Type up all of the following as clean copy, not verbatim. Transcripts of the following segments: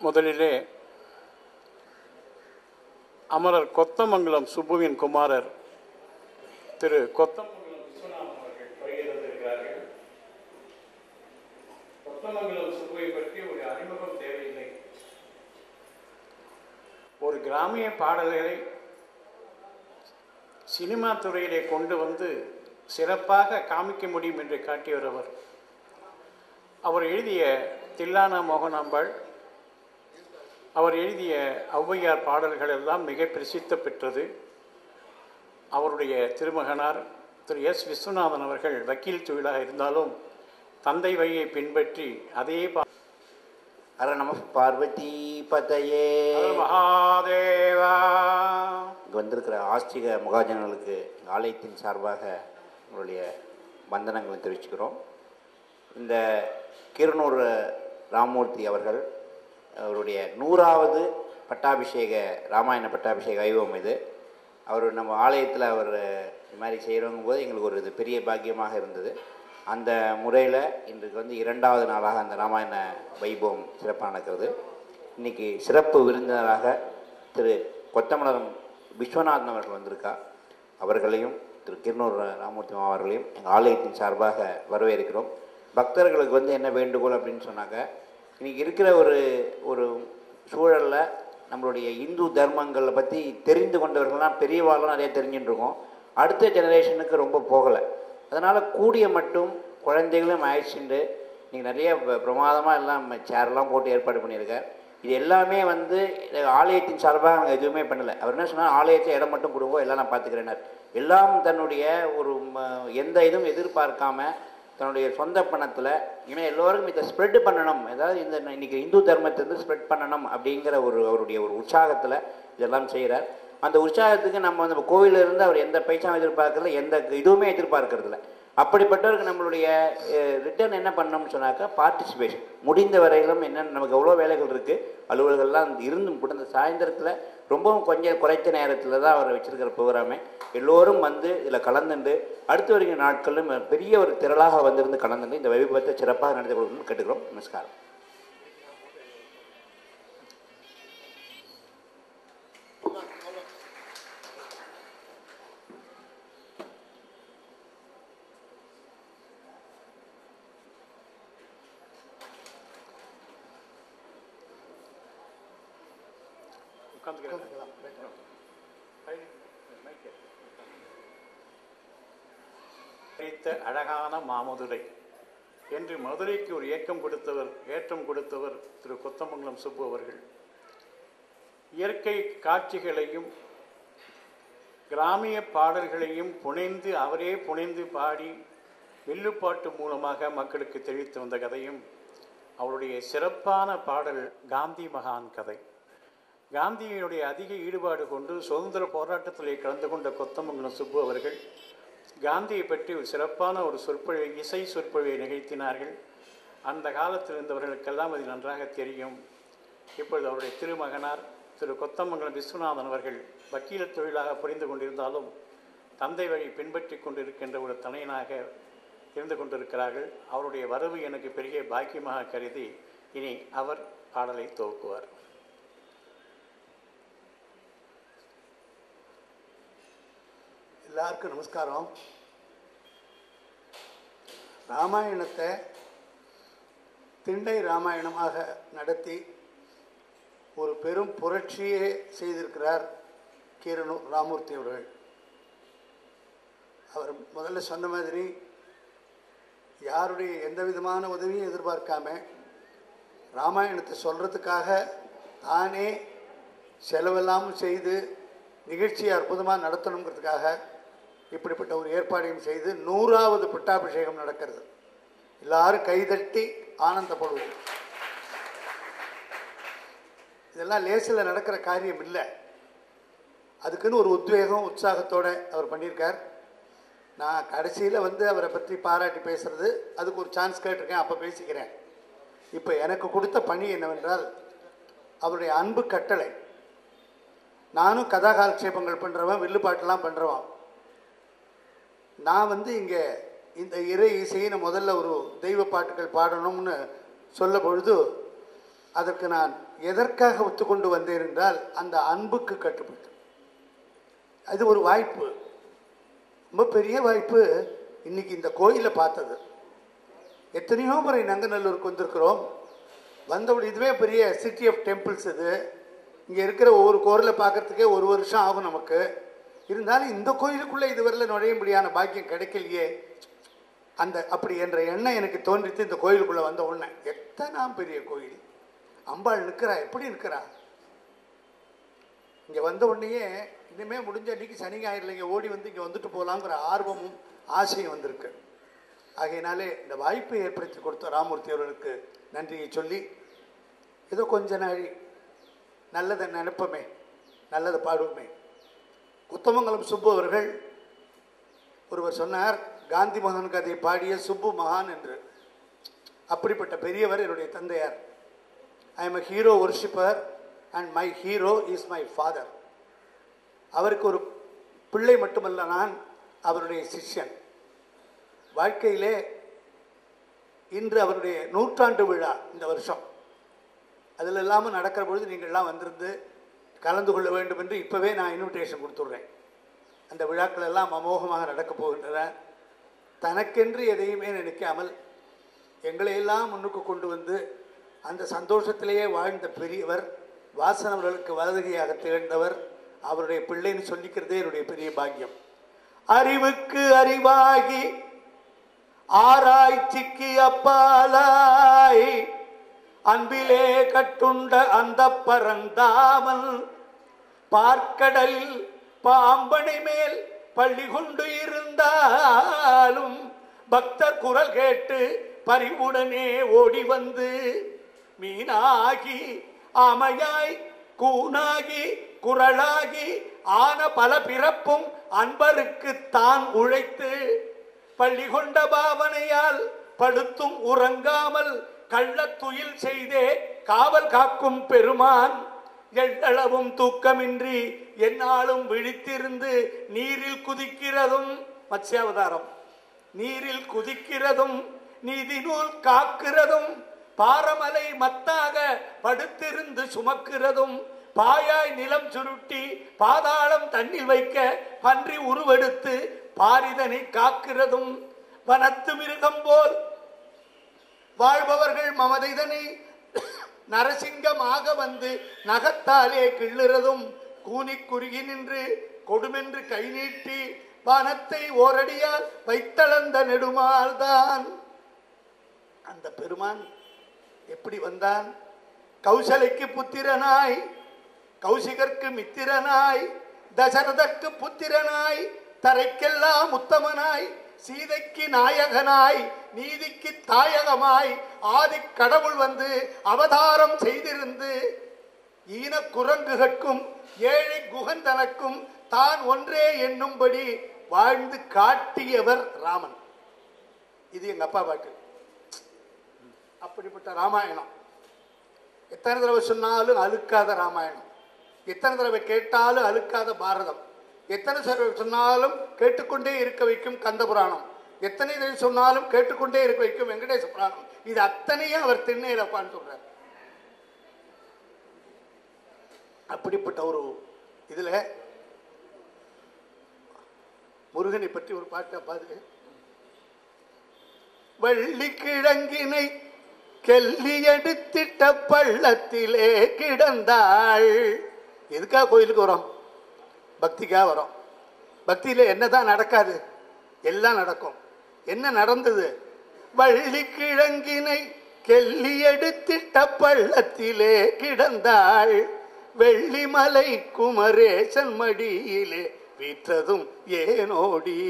முதலிலே அமரர் கொத்தமங்கலம் சுப்புவின் குமாரர் திரு கொத்தமங்கலம் விஸ்வநாதன் அவர்கள் வருகிறார்கள். கொத்தமங்கலம் சுப்புவை பற்றி ஒரு அறிமுகம் தேவையில்லை. ஒரு கிராமிய பாடல்களை சினிமா துறையிலே கொண்டு வந்து சிறப்பாக காமிக்க முடியும் என்று காட்டியவர் அவர். அவர் எழுதிய தில்லானா மோகனாம்பாள், அவர் எழுதிய ஔவையார் பாடல்கள் எல்லாம் மிக பிரசித்த பெற்றது. அவருடைய திருமகனார் திரு எஸ் விஸ்வநாதன் அவர்கள் வக்கீல் தொழிலாக இருந்தாலும் தந்தை வழியை பின்பற்றி அதே ஹர நம பார்வதி பதையே மகாதேவா. இங்கே வந்திருக்கிற ஆஸ்திக மகாஜனங்களுக்கு ஆலயத்தின் சார்பாக உங்களுடைய வந்தனங்களை தெரிவிச்சுக்கிறோம். இந்த கீரனூர் ராமமூர்த்தி அவர்கள் அவருடைய 100வது பட்டாபிஷேக ராமாயண பட்டாபிஷேக வைபவம் இது. அவர் நம்ம ஆலயத்தில் அவர் இது மாதிரி செய்கிறவங்க போது எங்களுக்கு ஒரு இது பெரிய பாக்கியமாக இருந்தது. அந்த முறையில் இன்றைக்கு வந்து 2வது நாளாக அந்த ராமாயண வைபவம் சிறப்பாக நடக்கிறது. இன்றைக்கி சிறப்பு விருந்தினராக திரு கொத்தமங்கலம் விஸ்வநாதன் அவர்கள் வந்திருக்கா. அவர்களையும் திரு கீரனூர் ராமமூர்த்தி அவர்களையும் எங்கள் ஆலயத்தின் சார்பாக வரவேற்கிறோம். பக்தர்களுக்கு வந்து என்ன வேண்டுகோள் அப்படின்னு சொன்னாங்க, இன்றைக்கி இருக்கிற ஒரு சூழலில் நம்மளுடைய இந்து தர்மங்களை பற்றி தெரிந்து கொண்டவர்கள்லாம் பெரியவாளும் நிறைய தெரிஞ்சுட்டு இருக்கோம். அடுத்த ஜெனரேஷனுக்கு ரொம்ப போகலை. அதனால் கூடிய மட்டும் குழந்தைகளும் ஆயிடுச்சுட்டு நீங்கள் நிறைய பிரமாதமாக எல்லாம் சேர்லாம் போட்டு ஏற்பாடு பண்ணியிருக்கார். இது எல்லாமே வந்து ஆலயத்தின் சார்பாக நாங்கள் எதுவுமே பண்ணலை. அவர் என்ன சொன்னால், ஆலயத்தை இடம் மட்டும் கொடுங்க, எல்லாம் நான் பார்த்துக்கிறேன்னார். எல்லாம் தன்னுடைய ஒரு எந்த இதுவும் எதிர்பார்க்காம தன்னுடைய சொந்த பணத்தில், ஏன்னா எல்லோருக்கும் இதை ஸ்ப்ரெட் பண்ணணும், ஏதாவது இந்த இன்றைக்கி இந்து தர்மத்தை வந்து ஸ்ப்ரெட் பண்ணணும் அப்படிங்கிற அவருடைய ஒரு உற்சாகத்தில் இதெல்லாம் செய்கிறார். அந்த உற்சாகத்துக்கு நம்ம அந்த கோவிலிருந்து அவர் எந்த பைசாவும் எதிர்பார்க்கறதில்ல, எந்த இதுவுமே எதிர்பார்க்கறதில்ல. அப்படிப்பட்டவருக்கு நம்மளுடைய ரிட்டர்ன் என்ன பண்ணணும்னு சொன்னாக்கா பார்ட்டிசிபேஷன். முடிந்த வரையிலும் என்னென்ன நமக்கு எவ்வளோ வேலைகள் இருக்குது, அலுவலர்கள்லாம் இருந்தும் கூட இந்த சாயந்தரத்தில் ரொம்பவும் கொஞ்சம் குறைத்த நேரத்தில் தான் அவர் வச்சுருக்கிற ப்ரோக்ராமே. எல்லோரும் வந்து இதில் கலந்துண்டு அடுத்து வருகிற நாட்களும் பெரிய ஒரு திரளாக வந்திருந்து கலந்துண்டு இந்த வைபவத்தை சிறப்பாக நடத்தி கொடுக்கணும்னு கேட்டுக்கிறோம். நமஸ்காரம். அழகான மாமதுரை என்று மதுரைக்கு ஒரு ஏற்றம் கொடுத்தவர் திரு கொத்தமங்கலம் சுப்பு அவர்கள். இயற்கை காட்சிகளையும் கிராமிய பாடல்களையும் அவரே புனைந்து பாடி வில்லுப்பாட்டு மூலமாக மக்களுக்கு தெரிவித்து வந்த கதையும் அவருடைய சிறப்பான பாடல் காந்தி மகான் கதை. காந்தியினுடைய அதிக ஈடுபாடு கொண்டு சுதந்திர போராட்டத்திலே கலந்து கொண்ட கொத்தமங்கலம் சுப்பு அவர்கள் காந்தியை பற்றி ஒரு சிறப்பான ஒரு இசை சொற்பொழிவை நிகழ்த்தினார்கள். அந்த காலத்தில் இருந்தவர்களுக்கெல்லாம் அது நன்றாக தெரியும். இப்பொழுது அவருடைய திருமகனார் திரு கொத்தமங்கலம் விஸ்வநாதன் அவர்கள் வக்கீல தொழிலாக புரிந்து கொண்டிருந்தாலும் தந்தை வழி பின்பற்றி கொண்டிருக்கின்ற ஒரு தனையனாக இருந்து கொண்டிருக்கிறார்கள். அவருடைய வரவு எனக்கு பெரிய பாக்கியமாக கருதி இனி அவர் பாடலை துவக்குவார். எல்லாருக்கும் நமஸ்காரம். ராமாயணத்தை திண்டை ராமாயணமாக நடத்தி ஒரு பெரும் புரட்சியே செய்திருக்கிறார் கீரனூர் ராமூர்த்தி அவர்கள். அவர் முதல்ல சொன்ன மாதிரி யாருடைய எந்த விதமான உதவியும் எதிர்பார்க்காம ராமாயணத்தை சொல்கிறதுக்காக தானே செலவெல்லாம் செய்து நிகழ்ச்சியை அற்புதமாக நடத்தணுங்கிறதுக்காக இப்படிப்பட்ட ஒரு ஏற்பாடையும் செய்து 100வது பட்டாபிஷேகம் நடக்கிறது. எல்லாரும் கைதட்டி ஆனந்தப்படுவது. இதெல்லாம் லேசில் நடக்கிற காரியம் இல்லை. அதுக்குன்னு ஒரு உத்வேகம் உற்சாகத்தோடு அவர் பண்ணியிருக்கார். நான் கடைசியில் அவரை பற்றி பாராட்டி பேசுகிறது அதுக்கு ஒரு சான்ஸ் கேட்டிருக்கேன், அப்போ பேசிக்கிறேன். இப்போ எனக்கு கொடுத்த பணி என்னவென்றால் அவருடைய அன்பு கட்டளை. நானும் கதாகாலட்சேபங்கள் பண்ணுறவன், வில்லுப்பாட்டெல்லாம் பண்ணுறவன். நான் இங்கே இந்த இறை இசைன்னு முதல்ல ஒரு தெய்வ பாட்டுகள் பாடணும்னு சொல்ல பொழுது அதற்கு நான் எதற்காக ஒத்துக்கொண்டு வந்தேன் என்றால் அந்த அன்புக்கு கட்டுப்பட்டு. அது ஒரு வாய்ப்பு, ரொம்ப பெரிய வாய்ப்பு. இன்னைக்கு இந்த கோயிலை பார்த்தது எத்தனையோ முறை நங்கநல்லூருக்கு வந்திருக்கிறோம். வந்தபடி இதுவே பெரிய சிட்டி ஆஃப் டெம்பிள்ஸ். இது இங்கே இருக்கிற ஒவ்வொரு கோயிலை பார்க்கறதுக்கே ஒரு வருஷம் ஆகும் நமக்கு. இருந்தாலும் இந்த கோயிலுக்குள்ளே இதுவரையில் நுழையும்படியான பாக்கியம் கிடைக்கலையே அப்படி என்ற எண்ணம் எனக்கு தோன்றித்து. இந்த கோயிலுக்குள்ளே வந்த உடனே எத்தனை பெரிய கோயில், அம்பாள் நிற்கிறா, எப்படி நிற்கிறா. இங்கே வந்த உடனேயே இனிமேல் முடிஞ்ச அன்றைக்கி சனி ஞாயிறில் இங்கே ஓடி இங்கே வந்துட்டு போகலாங்கிற ஆர்வமும் ஆசையும் வந்திருக்கு. ஆகையினாலே இந்த வாய்ப்பை ஏற்படுத்தி கொடுத்த ராமூர்த்தி அவர்களுக்கு நன்றியை சொல்லி, ஏதோ கொஞ்ச நாள் நல்லதை நினைப்போமே, நல்லதை பாடுவோமே. குத்தமங்கலம் சுப்பு அவர்கள் ஒருவர் சொன்னார், காந்தி மகான் கதை பாடிய சுப்பு மகான் என்று. அப்படிப்பட்ட பெரியவர் என்னுடைய தந்தையார். I am a hero worshipper and my hero is my father. அவருக்கு ஒரு பிள்ளை மட்டுமல்ல, நான் அவருடைய சிஷ்யன். வாழ்க்கையிலே இன்று அவருடைய 100ஆண்டு விழா இந்த வருஷம். அதில் இல்லாமல் நடக்கிற பொழுது நீங்கள்லாம் வந்திருந்து கலந்து கொள்ள வேண்டும் என்று இப்போவே நான் இன்விடேஷன் கொடுத்துட்றேன். அந்த விழாக்கள் எல்லாம் அமோகமாக நடக்கப் போகின்றன. தனக்கென்று எதையுமே நினைக்காமல் எங்களையெல்லாம் முன்னுக்கு கொண்டு வந்து அந்த சந்தோஷத்திலேயே வாழ்ந்த பெரியவர், வாசன் அவர்களுக்கு வலதுகையாக திகழ்ந்தவர். அவருடைய பிள்ளைன்னு சொல்லிக்கிறதே என்னுடைய பெரிய பாக்கியம். அறிவுக்கு அறிவாகி ஆராய்ச்சிக்கு அப்பாலாய் அன்பிலே கட்டுண்ட அந்த பரந்தாமல் பார்க்கடலில் பாம்பனை மேல் பள்ளி கொண்டு இருந்தாலும் பக்தர் குரல் கேட்டு பரிவுடனே ஓடி வந்து மீனாகி ஆமையாய் கூனாகி குரலாகி ஆன பல பிறப்பும் அன்பருக்கு தான் உழைத்து பள்ளி கொண்ட பாவனையால் படுத்தும் உறங்காமல் கள்ளத்துயில் செய்தே காவல் காக்கும் பெருமான் எள்ளளவும் தூக்கமின்றி எந்நாளும் விழித்திருந்து நீரில் குதிக்கிறதும் மத்ஸ்யாவதாரம், நீரில் குதிக்கிறதும் நீதி நூல் காக்கிறதும் பாரமலை மத்தாக படுத்திருந்து சுமக்கிறதும் பாயாய் நிலம் சுருட்டி பாதாளம் தண்ணில் வைக்க பன்றி உருவெடுத்து பாரிதனை காக்கிறதும் வனத்து மிருகம் போல் வாழ்பவர்கள் மமதைதனை நரசிங்கமாக வந்து நகத்தாலே கிள்ளுறதும் கூனி குறுகி நின்று கொடுமென்று கை நீட்டி வானத்தை ஓரடியால் வைத்தளந்த நெடுமால் தான். அந்த பெருமான் எப்படி வந்தான்? கௌசலைக்கு புத்திரனாய், கௌசிகர்க்கு மித்திரனாய், தசரதற்கு புத்திரனாய், தரைக்கெல்லாம் உத்தமனாய், சீதைக்கு நாயகனாய், நீதிக்கு தாயகமாய் ஆதி கடவுள் வந்து அவதாரம் செய்திருந்து ஈன குரங்குகட்கும் ஏழை குகந்தனக்கும் தான் ஒன்றே என்னும்படி வாழ்ந்து காட்டியவர் ராமன். இது எங்க அப்பா பாட்டு. அப்படிப்பட்ட ராமாயணம் எத்தனை தடவை சொன்னாலும் அழுக்காத ராமாயணம், எத்தனை தடவை கேட்டாலும் அழுக்காத பாரதம், எத்தனை தடவை சொன்னாலும் கேட்டுக்கொண்டே இருக்க வைக்கும் கந்த புராணம், எத்தனை தடவை சொன்னாலும் கேட்டுக்கொண்டே இருக்க வைக்கும் வெங்கடேச புராணம். இது அத்தனையும் அவர் திண்ணையில் உட்காந்து சொல்றார். அப்படிப்பட்ட ஒரு இதுல முருகனை பற்றி ஒரு பாட்டை பாரு. வள்ளிக்கிழங்கினை கெல்லி எடுத்திட்ட பள்ளத்திலே கிடந்தாள். எதுக்கா கோயிலுக்கு வரோம்? பக்திக்காக வரோம். பக்தியில என்னதான் நடக்காது? எல்லாம் நடக்கும். என்ன நடந்தது? வள்ளிக்கிழங்கினை கெல்லி எடுத்திட்ட பள்ளத்திலே கிடந்தாள். வெள்ளிமலை குமரேசன் மடியிலே வீற்றதும் ஏனோடி.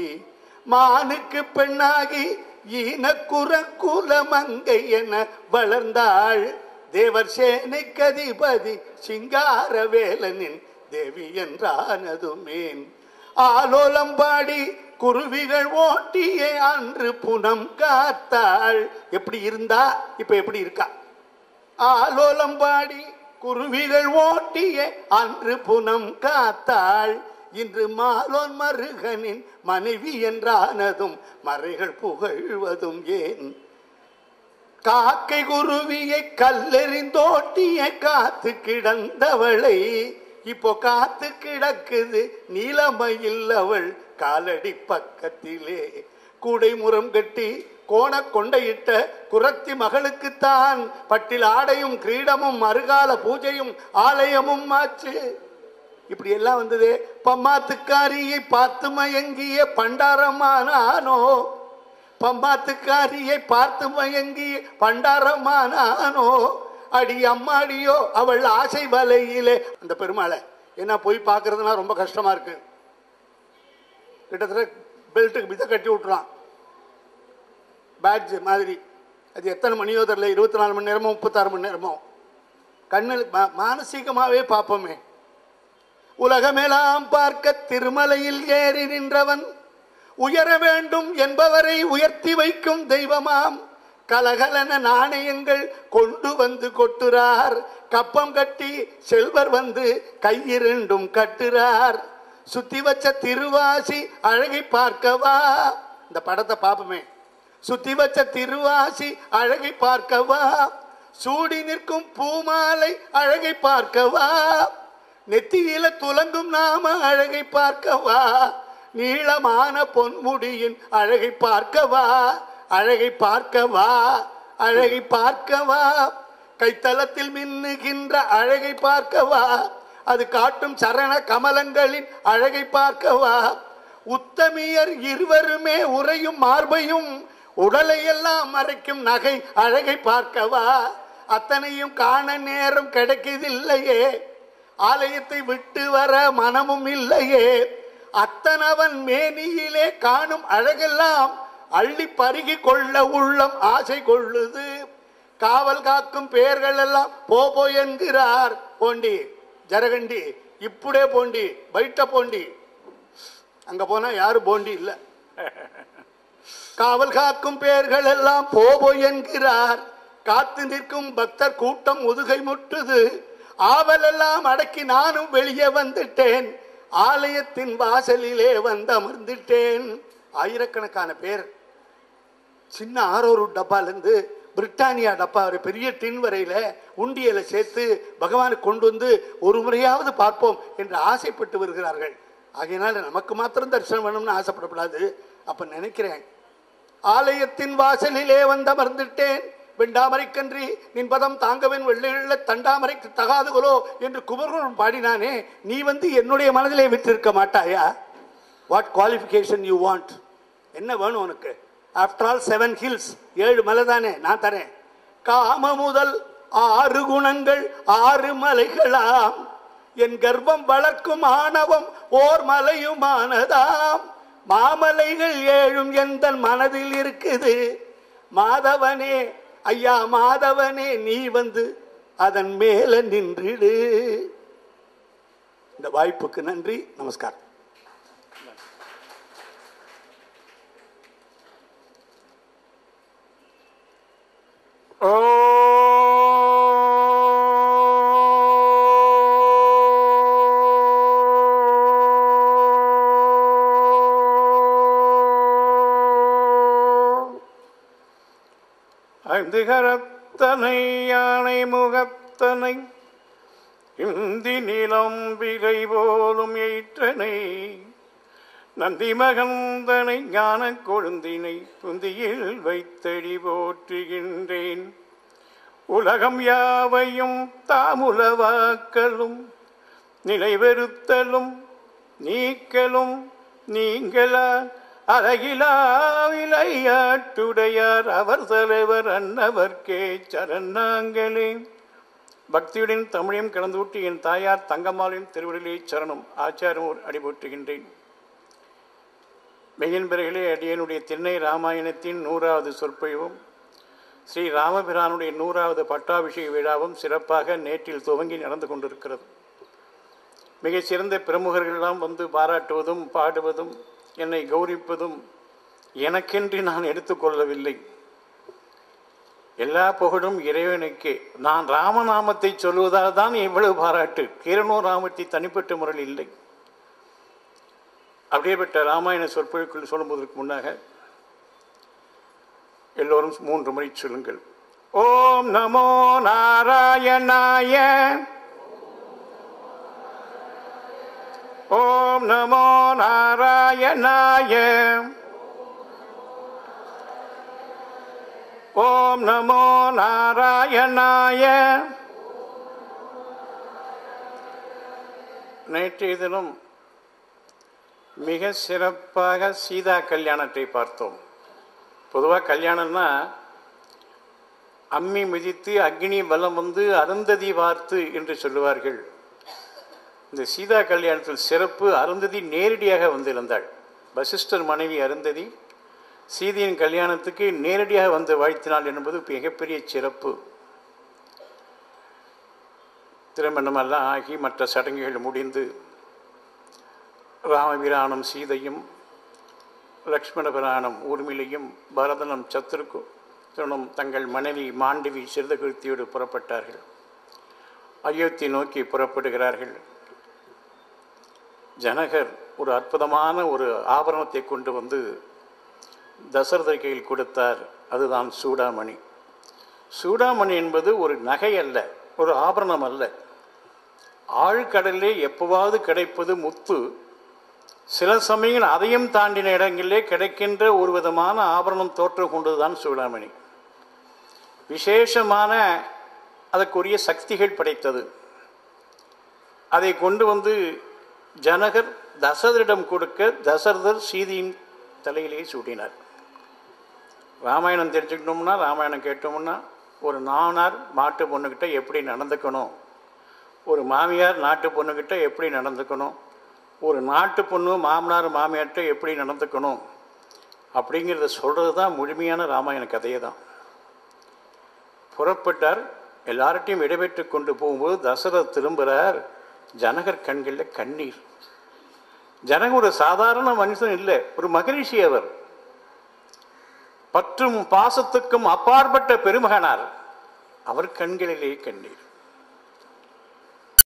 மானுக்கு பெண்ணாகி ஈனக்குற குலமங்கை என வளர்ந்தாள். தேவர் சேனைக்கு அதிபதி சிங்கார வேலனின் தேவி என்றானதுமேன். ஆலோலம்பாடி குருவிகள் ஓட்டிய அன்று புனம் காத்தாள். எப்படி இருந்தா இப்ப எப்படி இருக்கா? ஆலோலம்பாடி குருவிகள் ஓட்டிய அன்று புனம் காத்தாள். இன்று மாலோன் மருகனின் மனைவி என்றானதும் மறைகள் புகழ்வதும் ஏன்? காக்கை குருவியை கல்லெறிந்தோட்டிய காத்து கிடந்தவளை இப்போ காத்து கிடக்குது நீலமயில் அவள் காலடி பக்கத்திலே. கூடைமுறம் கட்டி கோண கொண்டையிட்ட குரத்தி மகளுக்குத்தான் பட்டில் ஆடையும் கிரீடமும் அருகால பூஜையும் ஆலயமும் ஆச்சு. இப்படி எல்லாம் வந்தது. பம்மாத்துக்காரியை பார்த்து மயங்கிய பண்டாரமானானோ, பம்மாத்துக்காரியை பார்த்து மயங்கிய பண்டாரமானானோ. அடி அம்மாடியோ அவள் ஆசை வலையிலே. அந்த பெருமாளை என்ன போய் பார்க்கறதுனா ரொம்ப கஷ்டமா இருக்கு. கிட்டத்தட்ட பெல்ட்டுக்கு விதை கட்டி விட்டுறான், பேட்ஜ் மாதிரி. அது எத்தனை மணியோ தெரியல, 24 மணி நேரமோ 36 மணி நேரமோ. கண்ணில் மானசீகமாகவே பார்ப்போமே. உலகமெல்லாம் பார்க்க திருமலையில் ஏறி நின்றவன் உயர வேண்டும் என்பவரை உயர்த்தி வைக்கும் தெய்வமாம். கலகலன நாணயங்கள் கொண்டு வந்து கொட்டுறார். கப்பம் கட்டி செல்வர் வந்து கையிரண்டும் கட்டுறார். சுத்தி வச்ச திருவாசி அழகை பார்க்கவா. இந்த படத்தை பார்ப்போமே. சுத்தி வச்ச திருவாசி அழகை பார்க்கவா. சூடி நிற்கும் பூமாலை அழகை பார்க்கவா. நெத்தியில துலங்கும் நாம அழகை பார்க்கவா. நீளமான பொன்முடியின் அழகை பார்க்கவா. அழகை பார்க்கவா. அழகை பார்க்கவா. கைத்தலத்தில் மின்னுகின்ற அழகை பார்க்கவா. அது காட்டும் சரண கமலங்களின் அழகை பார்க்கவா. உத்தமியர் இருவருமே உறையும் மார்பையும் உடலையெல்லாம் மறைக்கும் நகை அழகை பார்க்கவா. அத்தனையும் காண நேரம் கிடைக்கதில்லையே. ஆலயத்தை விட்டு வர மனமும் இல்லையே. அத்தனவன் மேனியிலே காணும் அழகெல்லாம் அள்ளி பருகி கொள்ள உள்ளம் ஆசை கொள்ளுது. காவல் காக்கும் பெயர்கள் எல்லாம் போ என்கிறார். போண்டி ஜரகண்டி இப்படியே போண்டி பைட்ட போண்டி. அங்க போனா யாரு போண்டி இல்ல. காவல் காக்கும் பெயர்கள் எல்லாம் போ என்கிறார். காத்து நிற்கும் பக்தர் கூட்டம் முதுகை முட்டுது. ஆவல் எல்லாம் அடக்கி நானும் வெளியே வந்துட்டேன். ஆலயத்தின் வாசலிலே வந்து அமர்ந்துட்டேன். ஆயிரக்கணக்கான பேர் சின்ன ஆரோரு டப்பாலேருந்து பிரிட்டானியா டப்பா ஒரு பெரிய டின் வரையில உண்டியலை சேர்த்து பகவானுக்கு கொண்டு வந்து ஒரு முறையாவது பார்ப்போம் என்று ஆசைப்பட்டு வருகிறார்கள். ஆகையினால நமக்கு மாத்திரம் தரிசனம் வேணும்னு ஆசைப்படக்கூடாது. அப்ப நினைக்கிறேன், ஆலயத்தின் வாசலிலே வந்து அமர்ந்துட்டேன். வெண்டாமரைக்கன்றி நின் பதம் தாங்கவன் வெள்ளையுள்ள தண்டாமரைக்கு தகாதுகளோ என்று குமரன் பாடினானே. நீ வந்து என்னுடைய மனதிலே விட்டிருக்க மாட்டாயா? What qualification you want? என்ன வேணும் உனக்கு? ஆஃப்டர் ஆல் 7 ஹில்ஸ், 7 மலை தானே நான் தரேன். காம முதல் 6 குணங்கள் 6 மலைகளாம். என் கர்ப்பம் வளர்க்கும் ஆணவம் ஓர் மலையுமானதாம். மாமலைகள் 7 எந்த மனதில் இருக்குது. மாதவனே ஐயா மாதவனே நீ வந்து அதன் மேல நின்றுடு. இந்த வாய்ப்புக்கு நன்றி, நமஸ்காரம். ஐந்து கரத்தனை யானை முகத்தனை இந்தி நிலம் விரை போலும் ஏற்றனை நந்தி மகந்தனை ஞான கொழுந்தினை புந்தியில் வைத்தடி போற்றுகின்றேன். உலகம் யாவையும் தாமுலவாக்கலும் நிலைவெறுத்தலும் நீக்கலும் நீங்களா அழகிலா விளையாட்டுடையார் அவர் தலைவர் அன்னவர்க்கே சரணாங்களே. பக்தியுடன் தமிழையும் கலந்தூட்டி என் தாயார் தங்கம்மாளின் திருவிழிலே சரணம் ஆச்சாரம் அடிபோற்றுகின்றேன். மெய்யன்பர்களே, அடியனுடைய திண்ணை ராமாயணத்தின் 100வது சொற்பொழிவும் ஸ்ரீ ராமபிரானுடைய 100வது பட்டாபிஷேக விழாவும் சிறப்பாக நேற்றில் துவங்கி நடந்து கொண்டிருக்கிறது. மிக சிறந்த பிரமுகர்களெல்லாம் வந்து பாராட்டுவதும் பாடுவதும் என்னை கௌரிப்பதும் எனக்கென்று நான் எடுத்துக்கொள்ளவில்லை. எல்லா புகழும் இறைவனுக்கே. நான் ராமநாமத்தை சொல்வதால் தான் இவ்வளவு பாராட்டு. கீரனூர் ராமத்தை தனிப்பட்ட முறையில் இல்லை. அப்படியேப்பட்ட ராமாயண சொற்பொழிவுக்குள் சொல்லுவதற்கு முன்னாக எல்லோரும் 3 முறை சொல்லுங்கள். ஓம் நமோ நாராயணாய, ஓம் நமோ நாராயணாய, ஓம் நமோ நாராயணாய. நேற்றைய தினம் மிக சிறப்பாக சீதா கல்யாணத்தை பார்த்தோம். பொதுவாக கல்யாணம்னா அம்மி மிதித்து அக்னி பலம் வந்து அருந்ததி வார்த்து என்று சொல்லுவார்கள். இந்த சீதா கல்யாணத்தில் சிறப்பு, அருந்ததி நேரடியாக வந்திருந்தாள். வசிஷ்டர் மனைவி அருந்ததி சீதையின் கல்யாணத்துக்கு நேரடியாக வந்து வாழ்த்தினாள் என்பது மிகப்பெரிய சிறப்பு. திருமணமெல்லாம் ஆகி மற்ற சடங்குகள் முடிந்து ராமபிரானும் சீதையும் லக்ஷ்மண பிரானும் ஊர்மிளையும் பரதனும் சத்ருகனும் தங்கள் மனைவி மாண்டவி சிறுதகிருத்தியோடு புறப்பட்டார்கள். அயோத்தி நோக்கி புறப்படுகிறார்கள். ஜனகர் ஒரு அற்புதமான ஒரு ஆபரணத்தை கொண்டு வந்து தசரதர் கையில் கொடுத்தார். அதுதான் சூடாமணி. சூடாமணி என்பது ஒரு நகை அல்ல, ஒரு ஆபரணம் அல்ல. ஆழ்கடலிலே எப்போவாவது கிடைப்பது முத்து. சில சமயங்கள் அதையும் தாண்டின இடங்களிலே கிடைக்கின்ற ஒரு விதமான ஆபரணம் தோற்றம் கொண்டதுதான் சூடாமணி. விசேஷமான அதற்குரிய சக்திகள் படைத்தது. அதை கொண்டு வந்து ஜனகர் தசரதரிடம் கொடுக்க தசரதர் சீதையின் தலையிலேயே சூட்டினார். ராமாயணம் தெரிஞ்சுக்கணும்னா, ராமாயணம் கேட்டோம்னா, ஒரு நானார் மாட்டு பொண்ணுக்கிட்ட எப்படி நடந்துக்கணும், ஒரு மாமியார் நாட்டு பொண்ணுக்கிட்ட எப்படி நடந்துக்கணும், ஒரு நாட்டு பொண்ணு மாமனார் மாமியார்கிட்ட எப்படி நடந்துக்கணும் அப்படிங்கிறத சொல்கிறது தான் முழுமையான ராமாயண கதையை தான். புறப்பட்டார். எல்லார்ட்டையும் விடைபெற்று கொண்டு போகும்போது தசரதர் திரும்புகிறார். ஜனகர் கண்களில் கண்ணீர். ஜனகர் ஒரு சாதாரண மனுஷன் இல்லை, ஒரு மகரிஷி. அவர் பற்றும் பாசத்துக்கும் அப்பாற்பட்ட பெருமகனார். அவர் கண்களிலே கண்ணீர்.